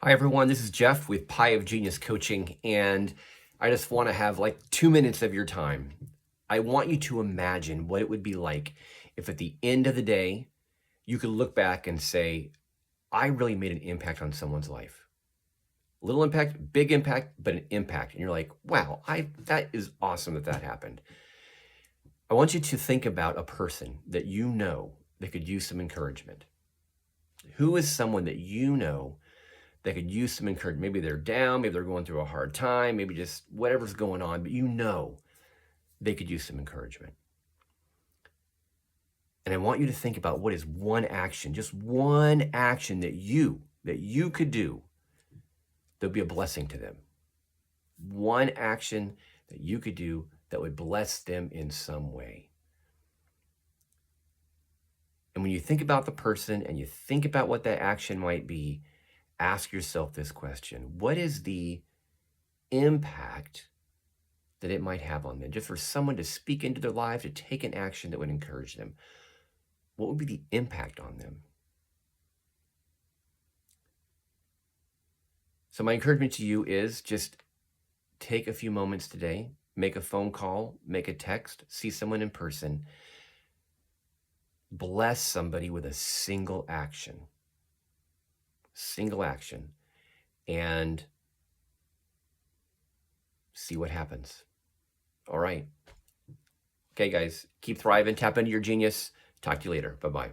Hi, everyone. This is Jeff with Pie of Genius Coaching, and I just want to have like 2 minutes of your time. I want you to imagine what it would be like if at the end of the day, you could look back and say, I really made an impact on someone's life. Little impact, big impact, but an impact. And you're like, wow, that is awesome that happened. I want you to think about a person that you know that could use some encouragement. Who is someone that you know that could use some encouragement? Maybe they're down, maybe they're going through a hard time, maybe just whatever's going on, but you know they could use some encouragement. And I want you to think about what is one action, just one action that you could do that would be a blessing to them. One action that you could do that would bless them in some way. And when you think about the person and you think about what that action might be, ask yourself this question: what is the impact that it might have on them? Just for someone to speak into their life, to take an action that would encourage them, what would be the impact on them? So my encouragement to you is just take a few moments today, make a phone call, make a text, see someone in person, bless somebody with a single action, and see what happens. All right. Okay, guys, keep thriving, tap into your genius. Talk to you later. Bye-bye.